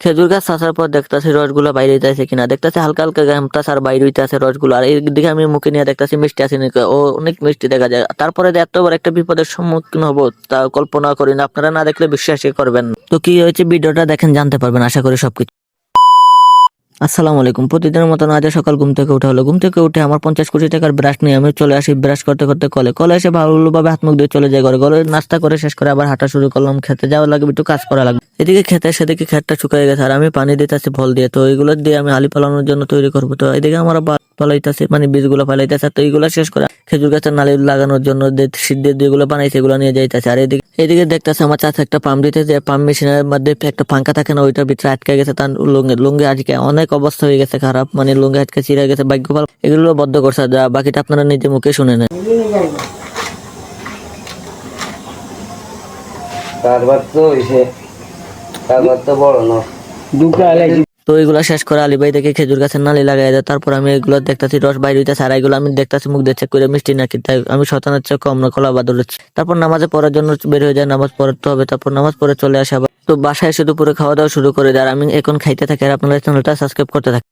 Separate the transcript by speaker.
Speaker 1: খেজুর গাছ আসার পর দেখতেছি রসগুলো বাইরে হইতেছে কিনা, দেখতেছি হালকা হালকা ঘামতাছে আর বাইরে হইতেছে রসগুলো। আর এইদিকে আমি মুখে নিয়ে দেখতেছি মিষ্টি আছে নাকি, ও অনেক মিষ্টি দেখা যায়। তারপরে যে এত বড় একটা বিপদের সম্মুখীন হবো তা কল্পনা করি না, আপনারা না দেখলে বিশ্বাসই করবেন না। তো কি হয়েছে ভিডিওটা দেখেন, জানতে পারবেন আশা করি সবকিছু। আসসালামু আলাইকুম। প্রতিদিনের মতন আজ সকাল ঘুম থেকে উঠা হলো। ঘুম থেকে উঠে আমার 50 কোটি টাকার ব্রাশ নিয়ে আমি চলে আসি। ব্রাশ করতে করতে কলে এসে ভালোভাবে হাত মুখ দিয়ে চলে যায় ঘরে নাস্তা করে শেষ করে আবার হাঁটা শুরু করলাম। খেতে যাওয়া লাগবে, একটু কাজ করা লাগবে। এদিকে খেতে সেদিকে খেতটা শুকিয়ে গেছে আর আমি পানি দিতেছি ফল দিয়ে। তো এইগুলো দিয়ে আমি আলি পালানোর জন্য তৈরি করবো। তো এদিকে আমার পালাইতেছে, মানে বীজগুলো পালাইতেছে। তো এইগুলো শেষ করে খেজুর গাছের নালি লাগানোর জন্য সিদ্ধ যেগুলো বানাইছে এগুলো নিয়ে যাইতেছে। আর এদিকে দেখতেছে আমার চাচা একটা পাম্প দিতে, যে পাম্প মেশিনের মধ্যে একটা পাঙ্খা থাকে না, ওইটার ভিতরে আটকে গেছে। তার লুঙ্গি আটকে অনেক অবস্থা হয়ে গেছে খারাপ, মানে লুঙ্গি আটকে চিরা গেছে। ভাগ্য ভালো এগুলো বদ্ধ করছে, যা বাকিটা আপনারা নিজে মুখে শুনে নেন।
Speaker 2: কারবার তো হইছে, কারবার তো বড় না দুটা লাগি।
Speaker 1: তো এগুলো শেষ করে আলী ভাই দেখে খেজুর গাছের নালি লাগাই দেয়। তারপর আমি এগুলো দেখতেছি রস বাইরে হইতেছে, আর এগুলো আমি দেখতেছি মুখ দিয়ে চেক করে মিষ্টি নাকি। তাই আমি শতানের চেয়ে কম না, খোলা বাদর হচ্ছে। তারপর নামাজে পড়ার জন্য বের হয়ে যায়, নামাজ পড়তে হবে। তারপর নামাজ পড়ে চলে আসে আবার। তো বাসায় এসে দুপুরে খাওয়া দাওয়া শুরু করে দেয়। আর আমি এখন খাইতে থাকি আর আপনারা চ্যানেলটা সাবস্ক্রাইব করতে থাকি।